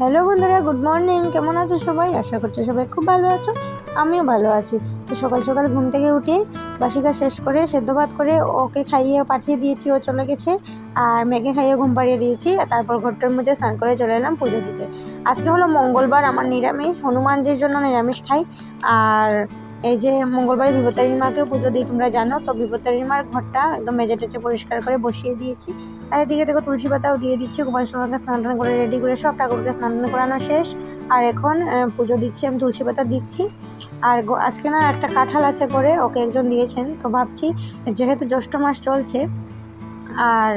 Hello বন্ধুরা, good morning. কেমন আছো সবাই? আশা করছি সবাই খুব ভালো আছো, আমিও ভালো আছি। তো সকাল সকাল ঘুম থেকে উঠে বাসি কাজ শেষ করে সেদ্ধ ভাত করে ওকে খাইয়ে পাঠিয়ে দিয়েছি, ও চলে গেছে। আর মেয়েকে খাইয়ে ঘুম পাড়িয়ে দিয়েছি। তারপর ঘরটার মধ্যে স্নান করে চলে এলাম পুজো দিতে। আজকে হলো মঙ্গলবার, আমার নিরামিষ, হনুমানজির জন্য নিরামিষ খাই। আর এই যে মঙ্গলবারে বিপত্তারিণী মাকেও পুজো দিই, তোমরা জানো তো। বিপত্তারিণী মার ঘরটা একদম মেজে টেজে পরিষ্কার করে বসিয়ে দিয়েছি। আর এদিকে দেখো তুলসী পাতাও দিয়ে দিচ্ছি। গোপাল সোনাকে স্নান টান করে রেডি করে সব ঠাকুরকে স্নান টান করানো শেষ। আর এখন পুজো দিচ্ছি, আমি তুলসী পাতা দিচ্ছি। আর আজকে না একটা কাঁঠাল আছে করে, ওকে একজন দিয়েছেন। তো ভাবছি যেহেতু জ্যৈষ্ঠ মাস চলছে আর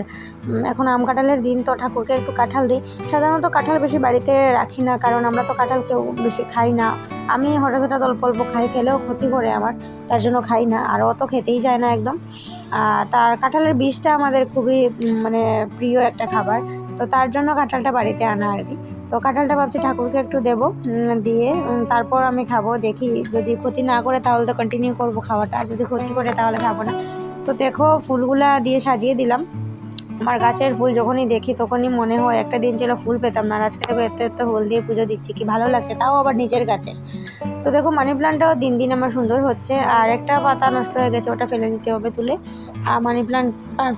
এখন আম কাঁঠালের দিন, তো ঠাকুরকে একটু কাঁঠাল দিই। সাধারণত কাঁঠাল বেশি বাড়িতে রাখি না, কারণ আমরা তো কাঁঠাল কেউ বেশি খাই না। আমি হঠাৎ হঠাৎ অল্প অল্প খাই, খেলেও ক্ষতি করে আমার, তার জন্য খাই না। আর ও তো খেতেই যায় না একদম। আর তার কাঁঠালের বীজটা আমাদের খুবই মানে প্রিয় একটা খাবার, তো তার জন্য কাঁঠালটা বাড়িতে আনা আর কি। তো কাঁঠালটা ভাবছি ঠাকুরকে একটু দেবো, দিয়ে তারপর আমি খাবো। দেখি যদি ক্ষতি না করে তাহলে তো কন্টিনিউ করবো খাওয়াটা, আর যদি ক্ষতি করে তাহলে খাবো না। তো দেখো ফুলগুলা দিয়ে সাজিয়ে দিলাম। আমার গাছের ফুল যখনই দেখি তখনই মনে হয় একটা দিন ছিল ফুল পেতাম না, আজকে দেখো এত এত ফুল দিয়ে পুজো দিচ্ছি, কি ভালো লাগছে, তাও আবার নিজের গাছের। তো দেখো মানি প্লান্টটাও দিন দিন আমার সুন্দর হচ্ছে। আর একটা পাতা নষ্ট হয়ে গেছে, ওটা ফেলে দিতে হবে তুলে। আর মানি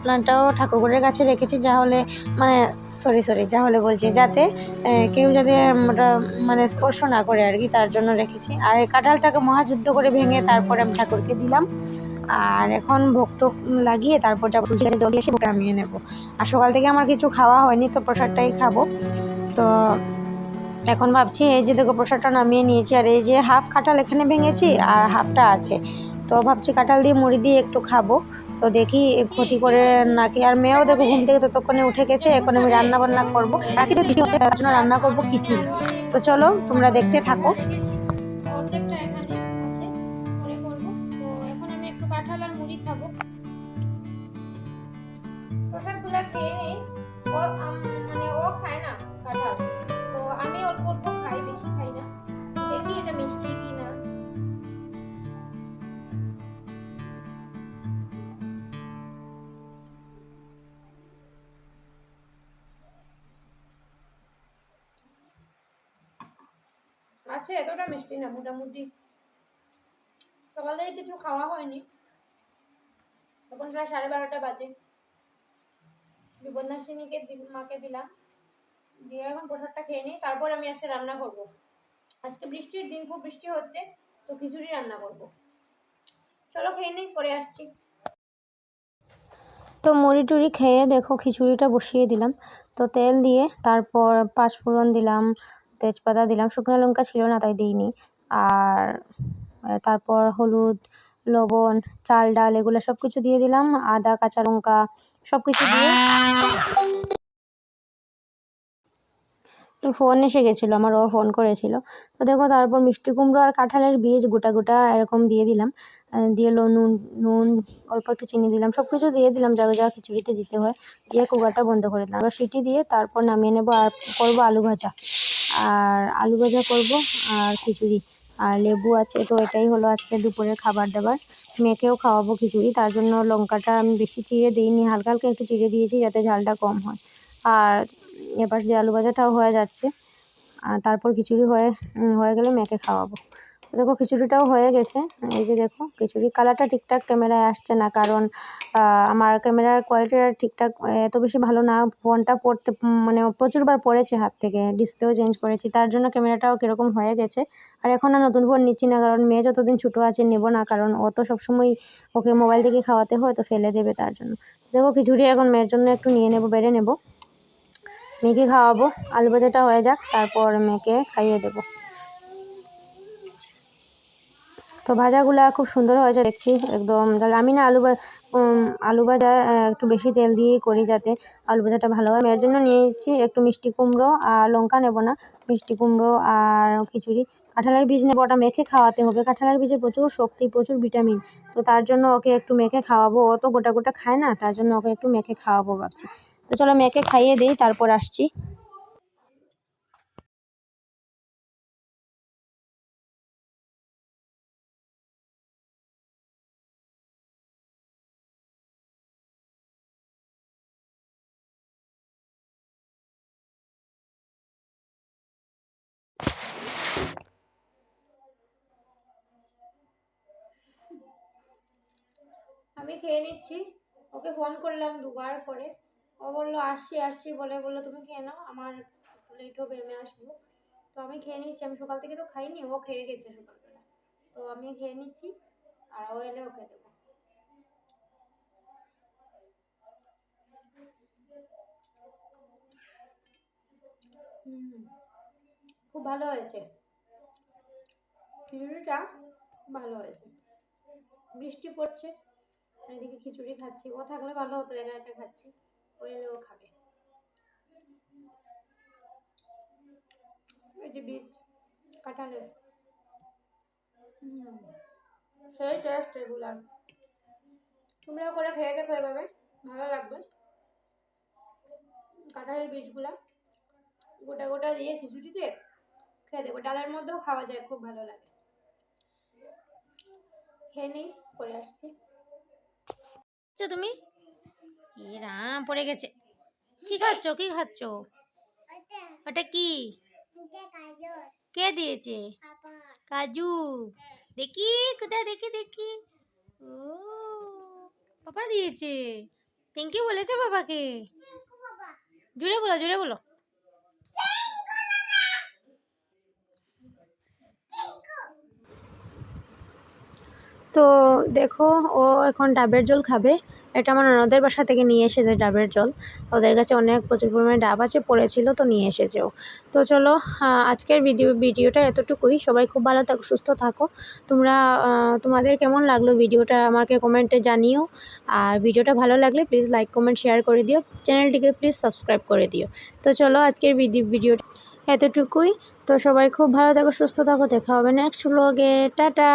প্লান্টটাও ঠাকুরঘরের কাছে রেখেছি, যা হলে মানে সরি যা হলে বলছি, যাতে কেউ যাতে ওটা মানে স্পর্শ না করে আর কি, তার জন্য রেখেছি। আর এই কাঁঠালটাকে মহাযুদ্ধ করে ভেঙে তারপরে আমি ঠাকুরকে দিলাম। আর এখন ভোগ টোক লাগিয়ে তারপর যাবো তুলসী গাছে জল দিয়ে এসে ভোগটা নামিয়ে নেবো। আর সকাল থেকে আমার কিছু খাওয়া হয়নি, তো প্রসাদটাই খাবো। তো এখন ভাবছি, এই যে দেখো প্রসাদটা নামিয়ে নিয়েছি, আর এই যে হাফ কাঁঠাল এখানে ভেঙেছি আর হাফটা আছে। তো ভাবছি কাঁঠাল দিয়ে মুড়ি দিয়ে একটু খাবো। তো দেখি ক্ষতি করে নাকি। আর মেয়েও দেখো ঘুম থেকে ততক্ষণে উঠে গেছে। এখন আমি রান্না বান্না করবো, আজকে তো কিছু তার জন্য রান্না করবো খিচুড়ি। তো চলো তোমরা দেখতে থাকো। অর্ধেকটা এখানে আছে, পরে করবো। তো এখন আমি একটু কাঁঠাল আর মুড়ি খাবো। প্রসাদগুলা খেয়ে নেই। মানে ও খায় না কাঁঠাল, তো আমি অল্প অল্প খাই, বেশি খাই না। দেখি এটা মিষ্টি কি না। আচ্ছা, এতটা মিষ্টি না, মোটামুটি। সকাল থেকে কিছু খাওয়া হয়নি, এখন প্রায় 12:30 বাজে। বিপন্যাসিনীকে মাকে দিলাম, দিয়ে এখন প্রসাদটা খেয়ে নিই, তারপর আমি আজকে রান্না করব। আজকে বৃষ্টির দিন, খুব বৃষ্টি হচ্ছে, তো খিচুড়ি রান্না করব। চলো খেয়ে নিই, পরে আসছি। তো মুড়ি টুড়ি খেয়ে দেখো খিচুড়িটা বসিয়ে দিলাম। তো তেল দিয়ে তারপর পাঁচফোড়ন দিলাম, তেজপাতা দিলাম, শুকনো লঙ্কা ছিল না তাই দিইনি। আর তারপর হলুদ, লবণ, চাল ডাল এগুলো সব কিছু দিয়ে দিলাম, আদা, কাঁচা লঙ্কা সব কিছু দিয়ে। একটু ফোন এসে গেছিলো আমার, ও ফোন করেছিল। তো দেখো তারপর মিষ্টি কুমড়ো আর কাঁঠালের বীজ গোটা গোটা এরকম দিয়ে দিলাম। দিয়ে নুন নুন অল্প একটু চিনি দিলাম, সব কিছু দিয়ে দিলাম যা যা খিচুড়িতে দিতে হয়। দিয়ে কুকারটা বন্ধ করে দিলাম, আবার সিটি দিয়ে তারপর নামিয়ে নেবো। আর করবো আলু ভাজা, আর আলু ভাজা করবো আর খিচুড়ি। আর লেবু আছে, তো এটাই হলো আজকে দুপুরের খাবার দাবার। মেয়েকেও খাওয়াবো খিচুড়ি, তার জন্য লঙ্কাটা আমি বেশি চিড়ে দিইনি, হালকা হালকা একটু চিড়ে দিয়েছি যাতে ঝালটা কম হয়। আর এপাশ দিয়ে আলু ভাজাটাও হয়ে যাচ্ছে। আর তারপর খিচুড়ি হয়ে গেলে মেয়েকে খাওয়াবো। দেখো খিচুড়িটাও হয়ে গেছে। এই যে দেখো খিচুড়ি কালারটা ঠিকঠাক ক্যামেরায় আসছে না, কারণ আমার ক্যামেরার কোয়ালিটিটা ঠিকঠাক এত বেশি ভালো না। ফোনটা পড়তে মানে প্রচুরবার পড়েছে হাত থেকে, ডিসপ্লেও চেঞ্জ করেছি, তার জন্য ক্যামেরাটাও কীরকম হয়ে গেছে। আর এখন আর নতুন ফোন নিচ্ছি না, কারণ মেয়ে যতদিন ছোটো আছে নেবো না, কারণ ও তো সবসময় ওকে মোবাইল থেকে খাওয়াতে হয়, তো ফেলে দেবে তার জন্য। দেখো খিচুড়ি এখন মেয়ের জন্য একটু নিয়ে নেবো, বেড়ে নেবো, মেয়েকে খাওয়াবো। আলু ভাজাটা হয়ে যাক, তারপর মেয়েকে খাইয়ে দেবো। তো ভাজাগুলা খুব সুন্দর হয়েছে দেখছি একদম। আমি না আলু ভাজা একটু বেশি তেল দিয়েই করি যাতে আলু ভাজাটা ভালো হয়। এর জন্য নিয়েছি একটু মিষ্টি কুমড়ো আর লঙ্কা নেব না, মিষ্টি কুমড়ো আর খিচুড়ি। কাঁঠালের বীজ নেবো, ওটা মেখে খাওয়াতে হবে। কাঁঠালের বীজে প্রচুর শক্তি, প্রচুর ভিটামিন। তো তার জন্য ওকে একটু মেখে খাওয়াবো। ও তো গোটা গোটা খায় না, তার জন্য ওকে একটু মেখে খাওয়াবো ভাবছি। তো চলো মেখে খাইয়ে দিই, তারপর আসছি। আমি খেয়ে নিচ্ছি। ওকে ফোন করলাম দুবার করে, ও বললো আসছি আসছি বললো তুমি খেয়ে নাও, আমার লেট হবে, আমি আসবো। তো আমি খেয়ে নিচ্ছি। আমি সকাল থেকে তো খাইনি, ও খেয়ে গেছে সকালবেলা। তো আমি খেয়ে নিচ্ছি, আর ও এলে ওকে দেবো। খুব ভালো হয়েছে খিচুড়িটা, খুব ভালো হয়েছে। বৃষ্টি পড়ছে, এদিকে খিচুড়ি খাচ্ছি। ও থাকলে ভালো হতো, একা একা খাচ্ছি, ও এলে ও খাবে। এই যে বীজ কাঁঠালের, সেই টেস্ট এগুলার। তোমরাও করে খেয়ে দেখো, এভাবে ভালো লাগবে। কাঁঠালের বীজগুলা গোটা গোটা দিয়ে খিচুড়িতে খেয়ে দেবো, ডালের মধ্যেও খাওয়া যায়, খুব ভালো লাগে। খেয়ে নেই, পরে আসছি। তুমি এ রাম পড়ে গেছে। কি খাচ্ছ, কি খাচ্ছ? ওটা কি? কে দিয়েছে? কাজু। দেখি কোথায়, দেখি দেখি। ও পাপা দিয়েছে। থ্যাংক ইউ বলেছে বাবাকে? জুড়ে বলো, জুড়ে বলো। তো দেখো, ও এখন ডাবের জল খাবে। এটা আমার ননদের বাসা থেকে নিয়ে এসেছে ডাবের জল। ওদের কাছে অনেক প্রচুর পরিমাণে ডাব আছে, পড়েছিল তো নিয়ে এসেছে ও। তো চলো, আজকের ভিডিওটা এতটুকুই। সবাই খুব ভালো থাকো, সুস্থ থাকো। তোমরা তোমাদের কেমন লাগলো ভিডিওটা আমাকে কমেন্টে জানিও। আর ভিডিওটা ভালো লাগলে প্লিজ লাইক কমেন্ট শেয়ার করে দিও, চ্যানেলটিকে প্লিজ সাবস্ক্রাইব করে দিও। তো চলো আজকের ভিডিওটা এতটুকুই। তো সবাই খুব ভালো থাকো, সুস্থ থাকো। দেখা হবে নেক্সট ব্লগে। টাটা।